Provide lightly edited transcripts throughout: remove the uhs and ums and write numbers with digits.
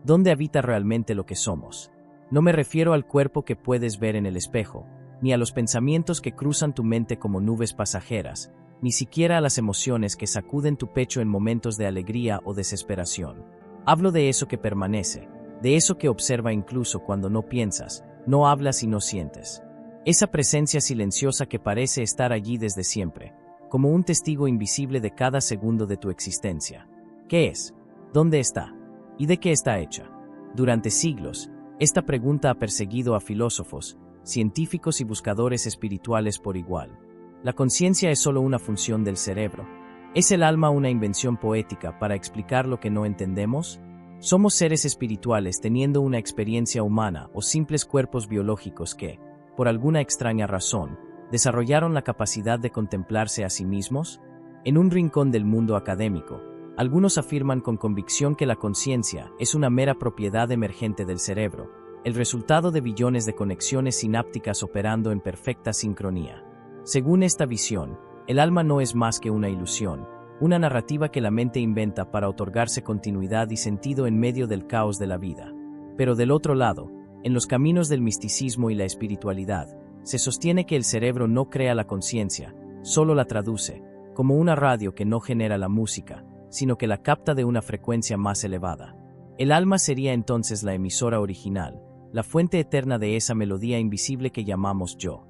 ¿Dónde habita realmente lo que somos? No me refiero al cuerpo que puedes ver en el espejo, ni a los pensamientos que cruzan tu mente como nubes pasajeras, ni siquiera a las emociones que sacuden tu pecho en momentos de alegría o desesperación. Hablo de eso que permanece, de eso que observa incluso cuando no piensas, no hablas y no sientes. Esa presencia silenciosa que parece estar allí desde siempre, como un testigo invisible de cada segundo de tu existencia. ¿Qué es? ¿Dónde está? ¿Y de qué está hecha? Durante siglos, esta pregunta ha perseguido a filósofos, científicos y buscadores espirituales por igual. ¿La conciencia es solo una función del cerebro? ¿Es el alma una invención poética para explicar lo que no entendemos? ¿Somos seres espirituales teniendo una experiencia humana o simples cuerpos biológicos que, por alguna extraña razón, desarrollaron la capacidad de contemplarse a sí mismos? En un rincón del mundo académico, algunos afirman con convicción que la conciencia es una mera propiedad emergente del cerebro, el resultado de billones de conexiones sinápticas operando en perfecta sincronía. Según esta visión, el alma no es más que una ilusión, una narrativa que la mente inventa para otorgarse continuidad y sentido en medio del caos de la vida. Pero del otro lado, en los caminos del misticismo y la espiritualidad, se sostiene que el cerebro no crea la conciencia, solo la traduce, como una radio que no genera la música, sino que la capta de una frecuencia más elevada. El alma sería entonces la emisora original, la fuente eterna de esa melodía invisible que llamamos yo.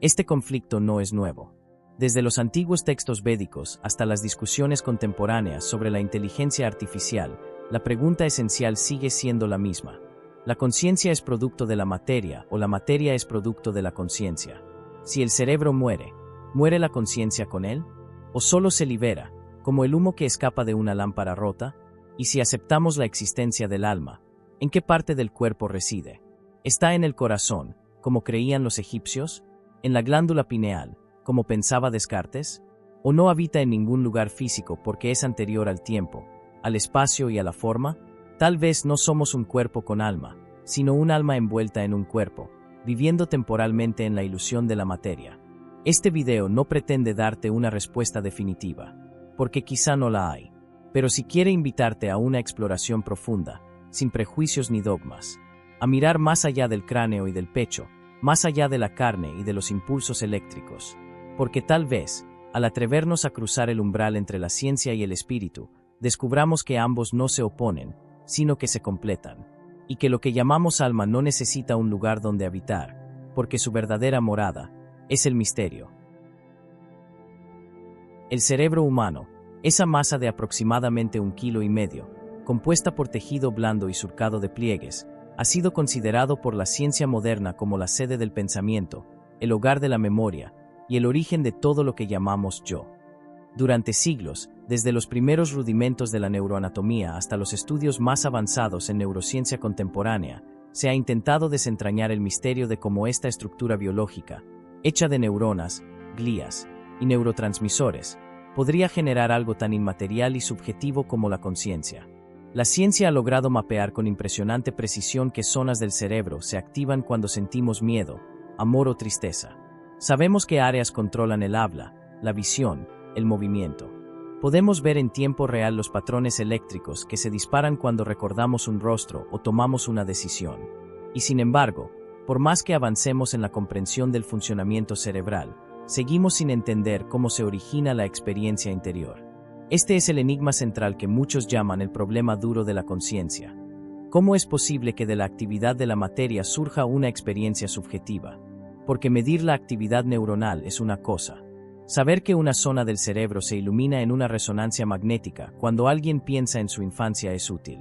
Este conflicto no es nuevo. Desde los antiguos textos védicos hasta las discusiones contemporáneas sobre la inteligencia artificial, la pregunta esencial sigue siendo la misma. ¿La conciencia es producto de la materia o la materia es producto de la conciencia? Si el cerebro muere, ¿muere la conciencia con él? ¿O solo se libera, como el humo que escapa de una lámpara rota? Y si aceptamos la existencia del alma, ¿en qué parte del cuerpo reside? ¿Está en el corazón, como creían los egipcios? ¿En la glándula pineal, como pensaba Descartes? ¿O no habita en ningún lugar físico porque es anterior al tiempo, al espacio y a la forma? Tal vez no somos un cuerpo con alma, sino un alma envuelta en un cuerpo, viviendo temporalmente en la ilusión de la materia. Este video no pretende darte una respuesta definitiva, porque quizá no la hay, pero sí quiere invitarte a una exploración profunda, sin prejuicios ni dogmas, a mirar más allá del cráneo y del pecho, más allá de la carne y de los impulsos eléctricos, porque tal vez, al atrevernos a cruzar el umbral entre la ciencia y el espíritu, descubramos que ambos no se oponen, sino que se completan, y que lo que llamamos alma no necesita un lugar donde habitar, porque su verdadera morada es el misterio. El cerebro humano, esa masa de aproximadamente 1,5 kilos, compuesta por tejido blando y surcado de pliegues, ha sido considerado por la ciencia moderna como la sede del pensamiento, el hogar de la memoria y el origen de todo lo que llamamos yo. Durante siglos, desde los primeros rudimentos de la neuroanatomía hasta los estudios más avanzados en neurociencia contemporánea, se ha intentado desentrañar el misterio de cómo esta estructura biológica, hecha de neuronas, glías y neurotransmisores, podría generar algo tan inmaterial y subjetivo como la conciencia. La ciencia ha logrado mapear con impresionante precisión qué zonas del cerebro se activan cuando sentimos miedo, amor o tristeza. Sabemos qué áreas controlan el habla, la visión, el movimiento. Podemos ver en tiempo real los patrones eléctricos que se disparan cuando recordamos un rostro o tomamos una decisión. Y sin embargo, por más que avancemos en la comprensión del funcionamiento cerebral, seguimos sin entender cómo se origina la experiencia interior. Este es el enigma central que muchos llaman el problema duro de la conciencia. ¿Cómo es posible que de la actividad de la materia surja una experiencia subjetiva? Porque medir la actividad neuronal es una cosa. Saber que una zona del cerebro se ilumina en una resonancia magnética cuando alguien piensa en su infancia es útil.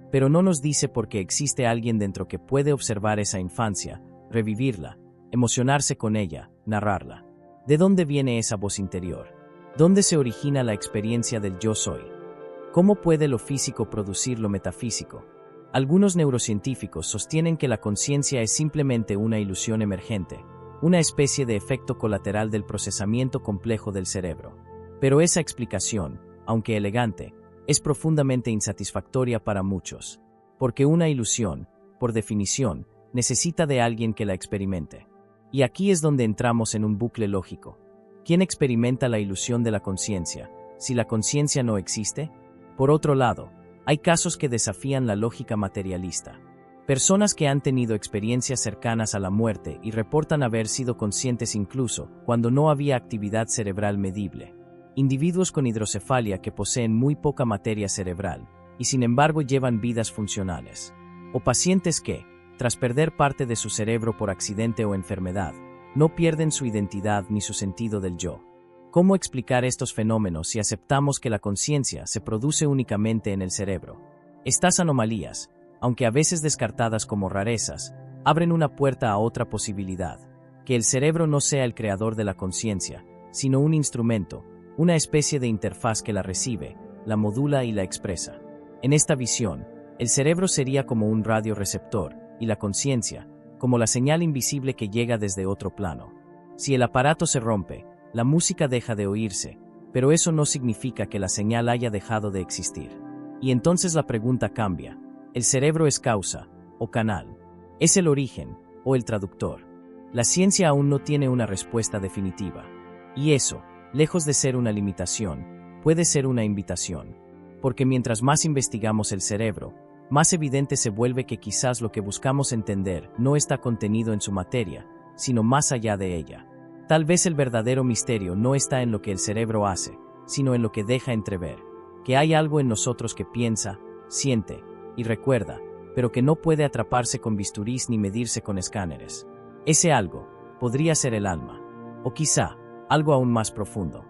Pero no nos dice por qué existe alguien dentro que puede observar esa infancia, revivirla, emocionarse con ella, narrarla. ¿De dónde viene esa voz interior? ¿Dónde se origina la experiencia del yo soy? ¿Cómo puede lo físico producir lo metafísico? Algunos neurocientíficos sostienen que la conciencia es simplemente una ilusión emergente, una especie de efecto colateral del procesamiento complejo del cerebro. Pero esa explicación, aunque elegante, es profundamente insatisfactoria para muchos, porque una ilusión, por definición, necesita de alguien que la experimente. Y aquí es donde entramos en un bucle lógico. ¿Quién experimenta la ilusión de la conciencia, si la conciencia no existe? Por otro lado, Hay casos que desafían la lógica materialista. Personas que han tenido experiencias cercanas a la muerte y reportan haber sido conscientes incluso cuando no había actividad cerebral medible. Individuos con hidrocefalia que poseen muy poca materia cerebral y sin embargo llevan vidas funcionales. O pacientes que, tras perder parte de su cerebro por accidente o enfermedad, no pierden su identidad ni su sentido del yo. ¿Cómo explicar estos fenómenos si aceptamos que la conciencia se produce únicamente en el cerebro? Estas anomalías, aunque a veces descartadas como rarezas, abren una puerta a otra posibilidad, que el cerebro no sea el creador de la conciencia, sino un instrumento, una especie de interfaz que la recibe, la modula y la expresa. En esta visión, el cerebro sería como un radioreceptor, y la conciencia, como la señal invisible que llega desde otro plano. Si el aparato se rompe, la música deja de oírse, pero eso no significa que la señal haya dejado de existir. Y entonces la pregunta cambia. ¿El cerebro es causa, o canal? ¿Es el origen, o el traductor? La ciencia aún no tiene una respuesta definitiva. Y eso, lejos de ser una limitación, puede ser una invitación. Porque mientras más investigamos el cerebro, más evidente se vuelve que quizás lo que buscamos entender no está contenido en su materia, sino más allá de ella. Tal vez el verdadero misterio no está en lo que el cerebro hace, sino en lo que deja entrever, que hay algo en nosotros que piensa, siente y recuerda, pero que no puede atraparse con bisturís ni medirse con escáneres. Ese algo podría ser el alma, o quizá algo aún más profundo.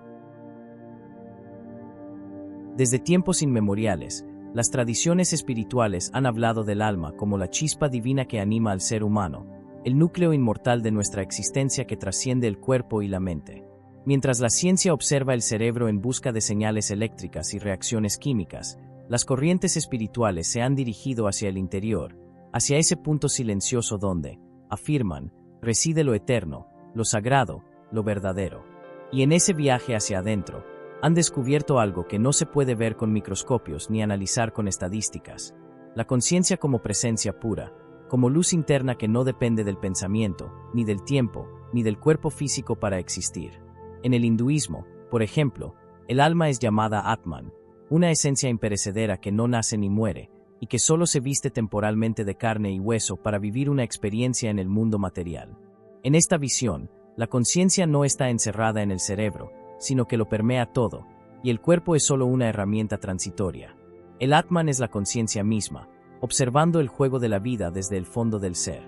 Desde tiempos inmemoriales, las tradiciones espirituales han hablado del alma como la chispa divina que anima al ser humano, el núcleo inmortal de nuestra existencia que trasciende el cuerpo y la mente. Mientras la ciencia observa el cerebro en busca de señales eléctricas y reacciones químicas, las corrientes espirituales se han dirigido hacia el interior, hacia ese punto silencioso donde, afirman, reside lo eterno, lo sagrado, lo verdadero. Y en ese viaje hacia adentro, han descubierto algo que no se puede ver con microscopios ni analizar con estadísticas: la conciencia como presencia pura, como luz interna que no depende del pensamiento, ni del tiempo, ni del cuerpo físico para existir. En el hinduismo, por ejemplo, el alma es llamada Atman, una esencia imperecedera que no nace ni muere, y que solo se viste temporalmente de carne y hueso para vivir una experiencia en el mundo material. En esta visión, la conciencia no está encerrada en el cerebro, sino que lo permea todo, y el cuerpo es solo una herramienta transitoria. El Atman es la conciencia misma, observando el juego de la vida desde el fondo del ser.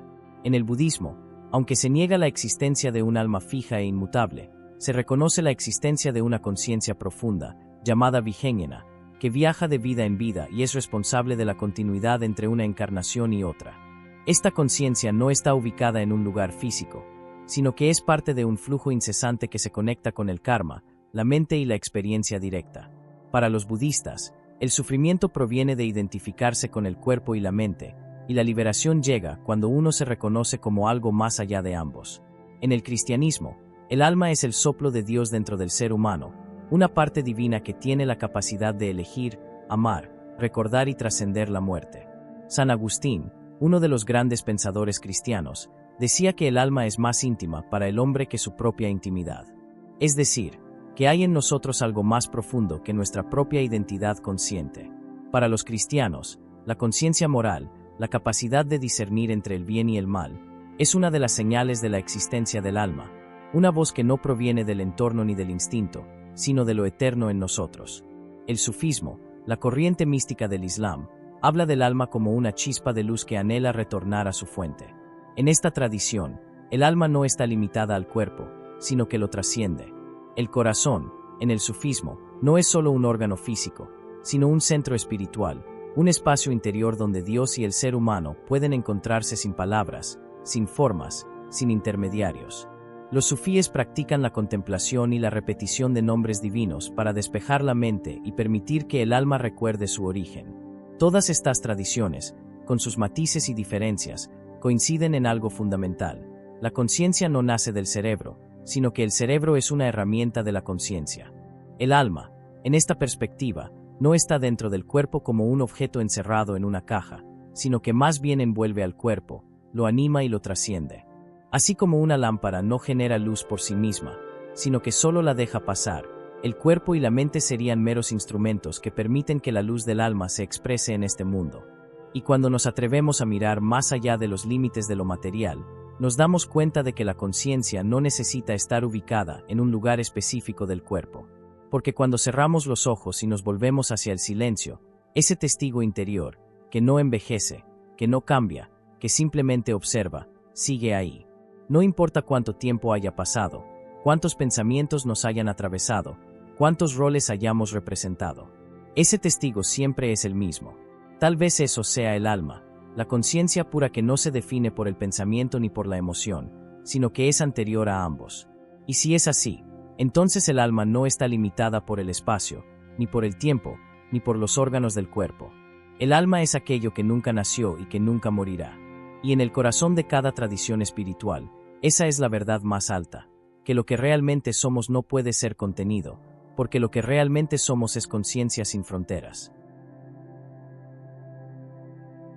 En el budismo, aunque se niega la existencia de un alma fija e inmutable, se reconoce la existencia de una conciencia profunda, llamada Vijnana, que viaja de vida en vida y es responsable de la continuidad entre una encarnación y otra. Esta conciencia no está ubicada en un lugar físico, sino que es parte de un flujo incesante que se conecta con el karma, la mente y la experiencia directa. Para los budistas, el sufrimiento proviene de identificarse con el cuerpo y la mente, y la liberación llega cuando uno se reconoce como algo más allá de ambos. En el cristianismo, el alma es el soplo de Dios dentro del ser humano, una parte divina que tiene la capacidad de elegir, amar, recordar y trascender la muerte. San Agustín, uno de los grandes pensadores cristianos, decía que el alma es más íntima para el hombre que su propia intimidad. Es decir, que hay en nosotros algo más profundo que nuestra propia identidad consciente. Para los cristianos, la conciencia moral, la capacidad de discernir entre el bien y el mal, es una de las señales de la existencia del alma, una voz que no proviene del entorno ni del instinto, sino de lo eterno en nosotros. El sufismo, la corriente mística del Islam, habla del alma como una chispa de luz que anhela retornar a su fuente. En esta tradición, el alma no está limitada al cuerpo, sino que lo trasciende. El corazón, en el sufismo, no es solo un órgano físico, sino un centro espiritual, un espacio interior donde Dios y el ser humano pueden encontrarse sin palabras, sin formas, sin intermediarios. Los sufíes practican la contemplación y la repetición de nombres divinos para despejar la mente y permitir que el alma recuerde su origen. Todas estas tradiciones, con sus matices y diferencias, coinciden en algo fundamental: la conciencia no nace del cerebro, sino que el cerebro es una herramienta de la conciencia. El alma, en esta perspectiva, no está dentro del cuerpo como un objeto encerrado en una caja, sino que más bien envuelve al cuerpo, lo anima y lo trasciende. Así como una lámpara no genera luz por sí misma, sino que solo la deja pasar, El cuerpo y la mente serían meros instrumentos que permiten que la luz del alma se exprese en este mundo. Y cuando nos atrevemos a mirar más allá de los límites de lo material, nos damos cuenta de que la conciencia no necesita estar ubicada en un lugar específico del cuerpo. Porque cuando cerramos los ojos y nos volvemos hacia el silencio, ese testigo interior, que no envejece, que no cambia, que simplemente observa, sigue ahí. No importa cuánto tiempo haya pasado, cuántos pensamientos nos hayan atravesado, cuántos roles hayamos representado. Ese testigo siempre es el mismo. Tal vez eso sea el alma, la conciencia pura que no se define por el pensamiento ni por la emoción, sino que es anterior a ambos. Y si es así, entonces el alma no está limitada por el espacio, ni por el tiempo, ni por los órganos del cuerpo. El alma es aquello que nunca nació y que nunca morirá. Y en el corazón de cada tradición espiritual, esa es la verdad más alta, que lo que realmente somos no puede ser contenido, porque lo que realmente somos es conciencia sin fronteras.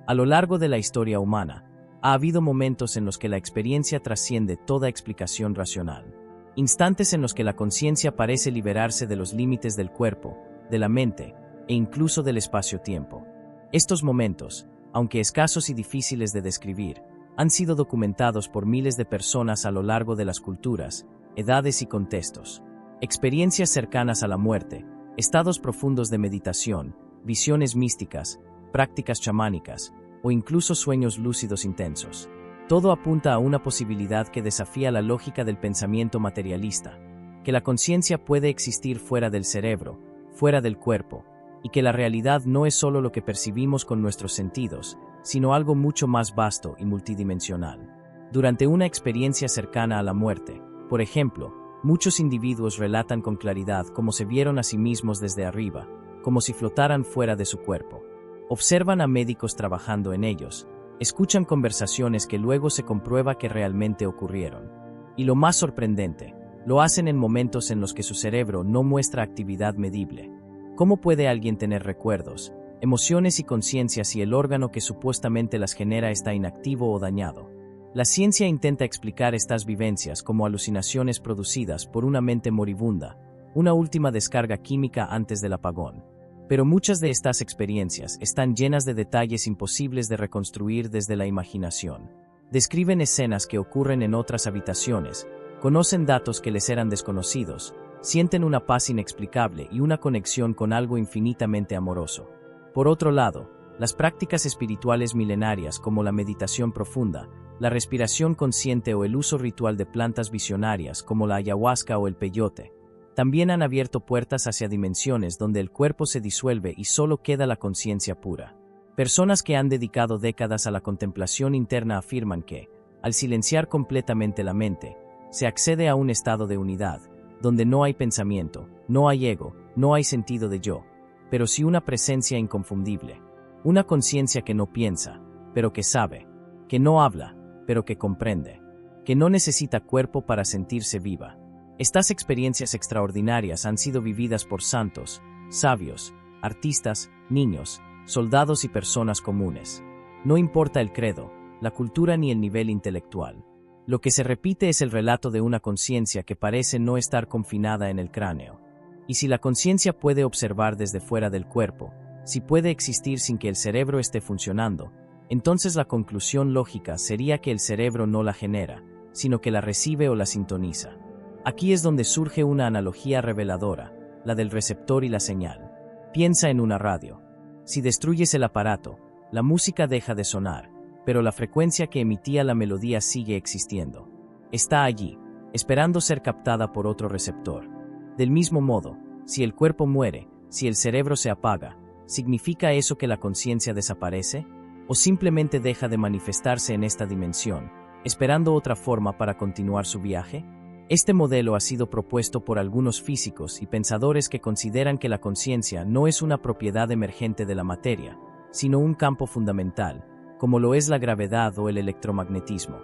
A lo largo de la historia humana, ha habido momentos en los que la experiencia trasciende toda explicación racional. Instantes en los que la conciencia parece liberarse de los límites del cuerpo, de la mente, e incluso del espacio-tiempo. Estos momentos, aunque escasos y difíciles de describir, han sido documentados por miles de personas a lo largo de las culturas, edades y contextos. Experiencias cercanas a la muerte, estados profundos de meditación, visiones místicas, prácticas chamánicas, o incluso sueños lúcidos intensos. Todo apunta a una posibilidad que desafía la lógica del pensamiento materialista, que la conciencia puede existir fuera del cerebro, fuera del cuerpo, y que la realidad no es solo lo que percibimos con nuestros sentidos, sino algo mucho más vasto y multidimensional. Durante una experiencia cercana a la muerte, por ejemplo, muchos individuos relatan con claridad cómo se vieron a sí mismos desde arriba, como si flotaran fuera de su cuerpo. Observan a médicos trabajando en ellos, escuchan conversaciones que luego se comprueba que realmente ocurrieron. Y lo más sorprendente, lo hacen en momentos en los que su cerebro no muestra actividad medible. ¿Cómo puede alguien tener recuerdos, emociones y conciencia si el órgano que supuestamente las genera está inactivo o dañado? La ciencia intenta explicar estas vivencias como alucinaciones producidas por una mente moribunda, una última descarga química antes del apagón. Pero muchas de estas experiencias están llenas de detalles imposibles de reconstruir desde la imaginación. Describen escenas que ocurren en otras habitaciones, conocen datos que les eran desconocidos, sienten una paz inexplicable y una conexión con algo infinitamente amoroso. Por otro lado, las prácticas espirituales milenarias como la meditación profunda, la respiración consciente o el uso ritual de plantas visionarias como la ayahuasca o el peyote, también han abierto puertas hacia dimensiones donde el cuerpo se disuelve y solo queda la conciencia pura. Personas que han dedicado décadas a la contemplación interna afirman que, al silenciar completamente la mente, se accede a un estado de unidad, donde no hay pensamiento, no hay ego, no hay sentido de yo, pero sí una presencia inconfundible, una conciencia que no piensa, pero que sabe, que no habla, pero que comprende, que no necesita cuerpo para sentirse viva. Estas experiencias extraordinarias han sido vividas por santos, sabios, artistas, niños, soldados y personas comunes. No importa el credo, la cultura ni el nivel intelectual. Lo que se repite es el relato de una conciencia que parece no estar confinada en el cráneo. Y si la conciencia puede observar desde fuera del cuerpo, si puede existir sin que el cerebro esté funcionando, entonces la conclusión lógica sería que el cerebro no la genera, sino que la recibe o la sintoniza. Aquí es donde surge una analogía reveladora, la del receptor y la señal. Piensa en una radio. Si destruyes el aparato, la música deja de sonar, pero la frecuencia que emitía la melodía sigue existiendo. Está allí, esperando ser captada por otro receptor. Del mismo modo, si el cuerpo muere, si el cerebro se apaga, ¿significa eso que la conciencia desaparece? ¿O simplemente deja de manifestarse en esta dimensión, esperando otra forma para continuar su viaje? Este modelo ha sido propuesto por algunos físicos y pensadores que consideran que la conciencia no es una propiedad emergente de la materia, sino un campo fundamental, como lo es la gravedad o el electromagnetismo.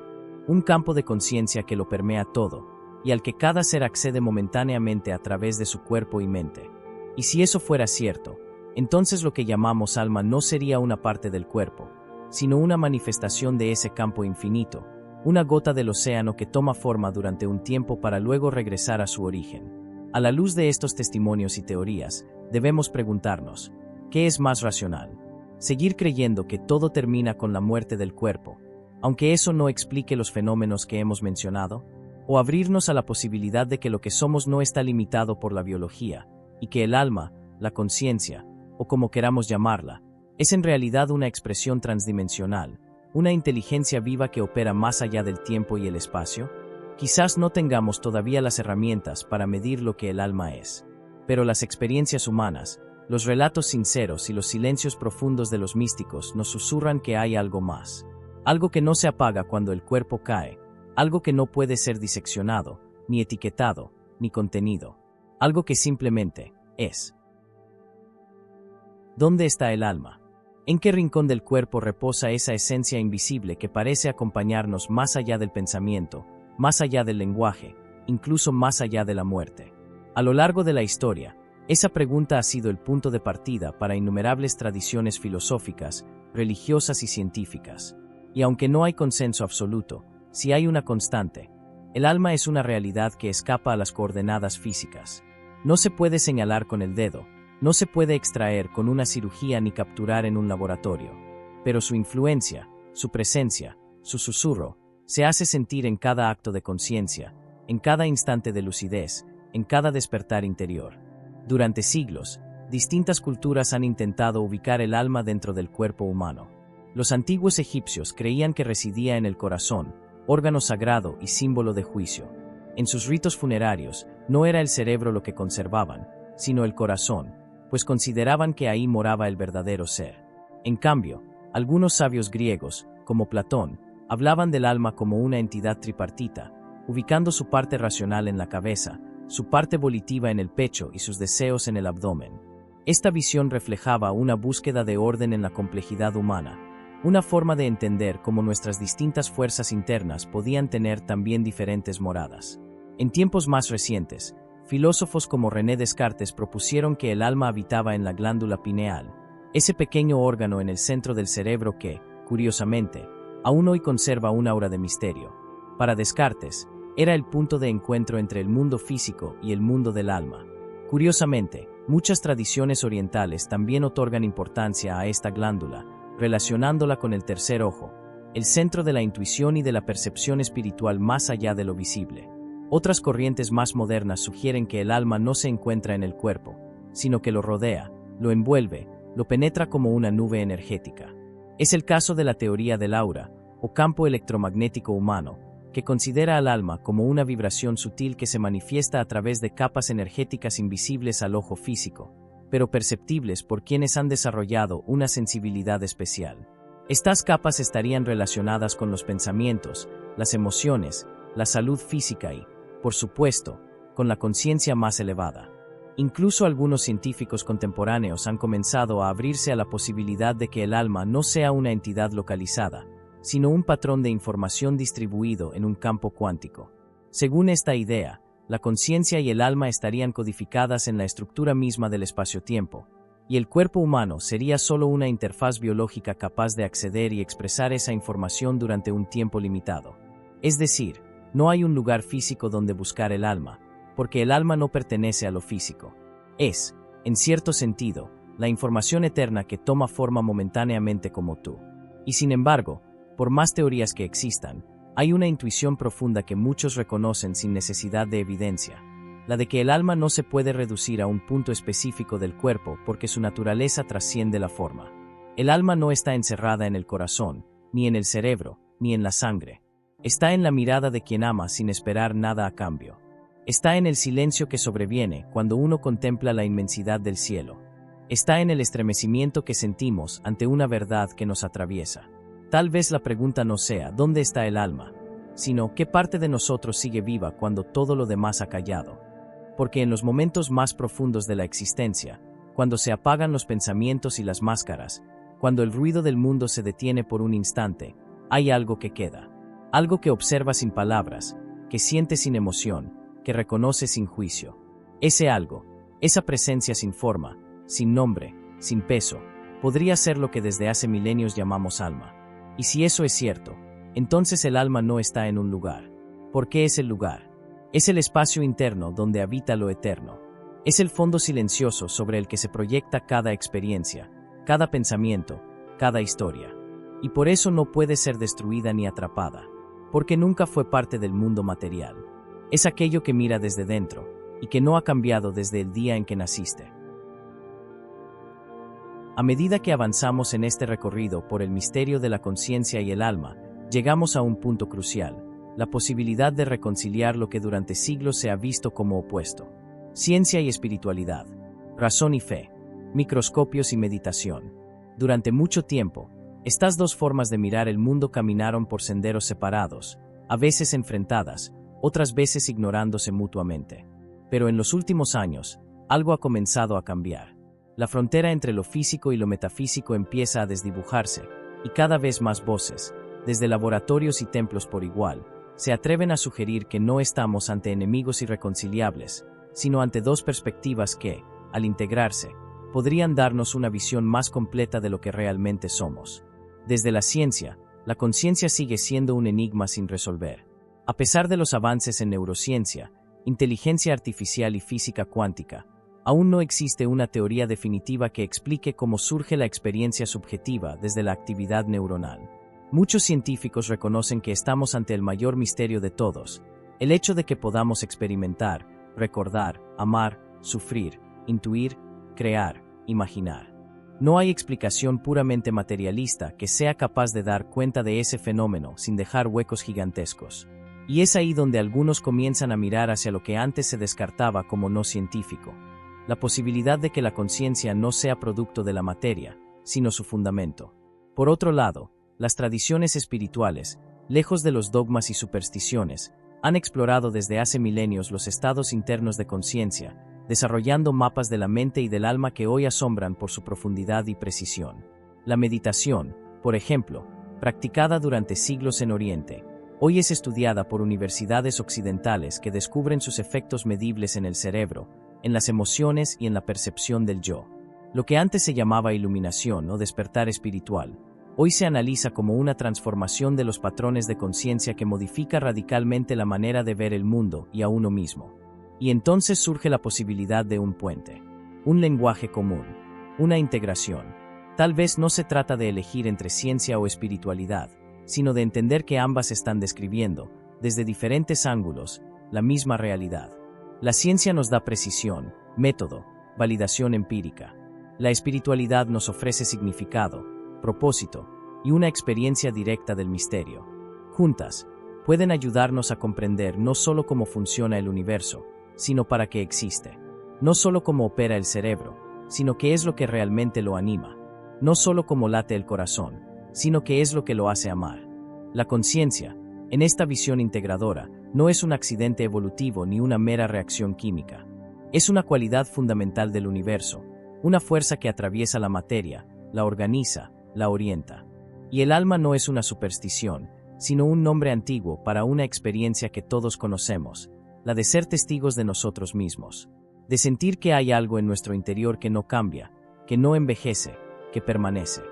Un campo de conciencia que lo permea todo, y al que cada ser accede momentáneamente a través de su cuerpo y mente. Y si eso fuera cierto, entonces lo que llamamos alma no sería una parte del cuerpo, sino una manifestación de ese campo infinito, una gota del océano que toma forma durante un tiempo para luego regresar a su origen. A la luz de estos testimonios y teorías, debemos preguntarnos, ¿qué es más racional? Seguir creyendo que todo termina con la muerte del cuerpo, aunque eso no explique los fenómenos que hemos mencionado, o abrirnos a la posibilidad de que lo que somos no está limitado por la biología, y que el alma, la conciencia, o como queramos llamarla, es en realidad una expresión transdimensional, una inteligencia viva que opera más allá del tiempo y el espacio. Quizás no tengamos todavía las herramientas para medir lo que el alma es, pero las experiencias humanas, los relatos sinceros y los silencios profundos de los místicos nos susurran que hay algo más, algo que no se apaga cuando el cuerpo cae, algo que no puede ser diseccionado, ni etiquetado, ni contenido, algo que simplemente es. ¿Dónde está el alma? ¿En qué rincón del cuerpo reposa esa esencia invisible que parece acompañarnos más allá del pensamiento, más allá del lenguaje, incluso más allá de la muerte? A lo largo de la historia, esa pregunta ha sido el punto de partida para innumerables tradiciones filosóficas, religiosas y científicas. Y aunque no hay consenso absoluto, sí hay una constante. El alma es una realidad que escapa a las coordenadas físicas. No se puede señalar con el dedo, no se puede extraer con una cirugía ni capturar en un laboratorio. Pero su influencia, su presencia, su susurro, se hace sentir en cada acto de conciencia, en cada instante de lucidez, en cada despertar interior. Durante siglos, distintas culturas han intentado ubicar el alma dentro del cuerpo humano. Los antiguos egipcios creían que residía en el corazón, órgano sagrado y símbolo de juicio. En sus ritos funerarios, no era el cerebro lo que conservaban, sino el corazón, pues consideraban que ahí moraba el verdadero ser. En cambio, algunos sabios griegos, como Platón, hablaban del alma como una entidad tripartita, ubicando su parte racional en la cabeza, su parte volitiva en el pecho y sus deseos en el abdomen. Esta visión reflejaba una búsqueda de orden en la complejidad humana, una forma de entender cómo nuestras distintas fuerzas internas podían tener también diferentes moradas. En tiempos más recientes, filósofos como René Descartes propusieron que el alma habitaba en la glándula pineal, ese pequeño órgano en el centro del cerebro que, curiosamente, aún hoy conserva un aura de misterio. Para Descartes, era el punto de encuentro entre el mundo físico y el mundo del alma. Curiosamente, muchas tradiciones orientales también otorgan importancia a esta glándula, relacionándola con el tercer ojo, el centro de la intuición y de la percepción espiritual más allá de lo visible. Otras corrientes más modernas sugieren que el alma no se encuentra en el cuerpo, sino que lo rodea, lo envuelve, lo penetra como una nube energética. Es el caso de la teoría del aura, o campo electromagnético humano, que considera al alma como una vibración sutil que se manifiesta a través de capas energéticas invisibles al ojo físico, pero perceptibles por quienes han desarrollado una sensibilidad especial. Estas capas estarían relacionadas con los pensamientos, las emociones, la salud física y, por supuesto, con la conciencia más elevada. Incluso algunos científicos contemporáneos han comenzado a abrirse a la posibilidad de que el alma no sea una entidad localizada, sino un patrón de información distribuido en un campo cuántico. Según esta idea, la conciencia y el alma estarían codificadas en la estructura misma del espacio-tiempo, y el cuerpo humano sería solo una interfaz biológica capaz de acceder y expresar esa información durante un tiempo limitado. Es decir, no hay un lugar físico donde buscar el alma, porque el alma no pertenece a lo físico. Es, en cierto sentido, la información eterna que toma forma momentáneamente como tú. Y sin embargo, por más teorías que existan, hay una intuición profunda que muchos reconocen sin necesidad de evidencia, la de que el alma no se puede reducir a un punto específico del cuerpo porque su naturaleza trasciende la forma. El alma no está encerrada en el corazón, ni en el cerebro, ni en la sangre. Está en la mirada de quien ama sin esperar nada a cambio. Está en el silencio que sobreviene cuando uno contempla la inmensidad del cielo. Está en el estremecimiento que sentimos ante una verdad que nos atraviesa. Tal vez la pregunta no sea ¿dónde está el alma?, sino ¿qué parte de nosotros sigue viva cuando todo lo demás ha callado? Porque en los momentos más profundos de la existencia, cuando se apagan los pensamientos y las máscaras, cuando el ruido del mundo se detiene por un instante, hay algo que queda. Algo que observa sin palabras, que siente sin emoción, que reconoce sin juicio. Ese algo, esa presencia sin forma, sin nombre, sin peso, podría ser lo que desde hace milenios llamamos alma. Y si eso es cierto, entonces el alma no está en un lugar. ¿Por qué es el lugar? Es el espacio interno donde habita lo eterno. Es el fondo silencioso sobre el que se proyecta cada experiencia, cada pensamiento, cada historia. Y por eso no puede ser destruida ni atrapada, porque nunca fue parte del mundo material. Es aquello que mira desde dentro, y que no ha cambiado desde el día en que naciste. A medida que avanzamos en este recorrido por el misterio de la conciencia y el alma, llegamos a un punto crucial, la posibilidad de reconciliar lo que durante siglos se ha visto como opuesto. Ciencia y espiritualidad, razón y fe, microscopios y meditación. Durante mucho tiempo, estas dos formas de mirar el mundo caminaron por senderos separados, a veces enfrentadas, otras veces ignorándose mutuamente. Pero en los últimos años, algo ha comenzado a cambiar. La frontera entre lo físico y lo metafísico empieza a desdibujarse, y cada vez más voces, desde laboratorios y templos por igual, se atreven a sugerir que no estamos ante enemigos irreconciliables, sino ante dos perspectivas que, al integrarse, podrían darnos una visión más completa de lo que realmente somos. Desde la ciencia, la conciencia sigue siendo un enigma sin resolver. A pesar de los avances en neurociencia, inteligencia artificial y física cuántica, aún no existe una teoría definitiva que explique cómo surge la experiencia subjetiva desde la actividad neuronal. Muchos científicos reconocen que estamos ante el mayor misterio de todos, el hecho de que podamos experimentar, recordar, amar, sufrir, intuir, crear, imaginar. No hay explicación puramente materialista que sea capaz de dar cuenta de ese fenómeno sin dejar huecos gigantescos. Y es ahí donde algunos comienzan a mirar hacia lo que antes se descartaba como no científico. La posibilidad de que la conciencia no sea producto de la materia, sino su fundamento. Por otro lado, las tradiciones espirituales, lejos de los dogmas y supersticiones, han explorado desde hace milenios los estados internos de conciencia, desarrollando mapas de la mente y del alma que hoy asombran por su profundidad y precisión. La meditación, por ejemplo, practicada durante siglos en Oriente, hoy es estudiada por universidades occidentales que descubren sus efectos medibles en el cerebro, en las emociones y en la percepción del yo. Lo que antes se llamaba iluminación o despertar espiritual, hoy se analiza como una transformación de los patrones de conciencia que modifica radicalmente la manera de ver el mundo y a uno mismo. Y entonces surge la posibilidad de un puente, un lenguaje común, una integración. Tal vez no se trata de elegir entre ciencia o espiritualidad, sino de entender que ambas están describiendo, desde diferentes ángulos, la misma realidad. La ciencia nos da precisión, método, validación empírica. La espiritualidad nos ofrece significado, propósito y una experiencia directa del misterio. Juntas, pueden ayudarnos a comprender no solo cómo funciona el universo, sino para qué existe. No solo cómo opera el cerebro, sino qué es lo que realmente lo anima. No solo cómo late el corazón, sino qué es lo que lo hace amar. La conciencia, en esta visión integradora, no es un accidente evolutivo ni una mera reacción química. Es una cualidad fundamental del universo, una fuerza que atraviesa la materia, la organiza, la orienta. Y el alma no es una superstición, sino un nombre antiguo para una experiencia que todos conocemos, la de ser testigos de nosotros mismos, de sentir que hay algo en nuestro interior que no cambia, que no envejece, que permanece.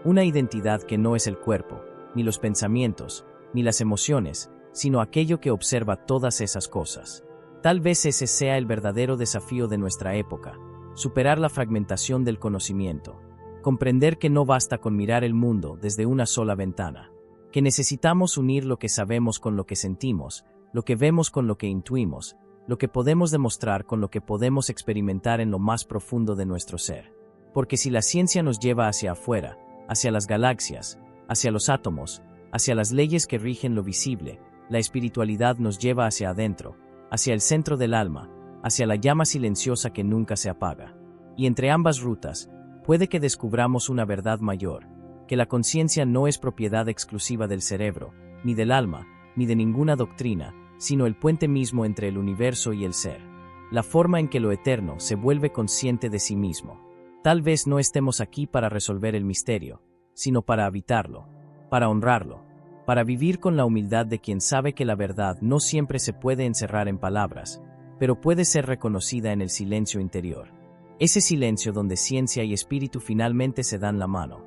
Una identidad que no es el cuerpo, ni los pensamientos, ni las emociones, sino aquello que observa todas esas cosas. Tal vez ese sea el verdadero desafío de nuestra época, superar la fragmentación del conocimiento, comprender que no basta con mirar el mundo desde una sola ventana, que necesitamos unir lo que sabemos con lo que sentimos, lo que vemos con lo que intuimos, lo que podemos demostrar con lo que podemos experimentar en lo más profundo de nuestro ser. Porque si la ciencia nos lleva hacia afuera, hacia las galaxias, hacia los átomos, hacia las leyes que rigen lo visible, la espiritualidad nos lleva hacia adentro, hacia el centro del alma, hacia la llama silenciosa que nunca se apaga. Y entre ambas rutas, puede que descubramos una verdad mayor, que la conciencia no es propiedad exclusiva del cerebro, ni del alma, ni de ninguna doctrina, sino el puente mismo entre el universo y el ser. La forma en que lo eterno se vuelve consciente de sí mismo. Tal vez no estemos aquí para resolver el misterio, sino para habitarlo, para honrarlo, para vivir con la humildad de quien sabe que la verdad no siempre se puede encerrar en palabras, pero puede ser reconocida en el silencio interior. Ese silencio donde ciencia y espíritu finalmente se dan la mano.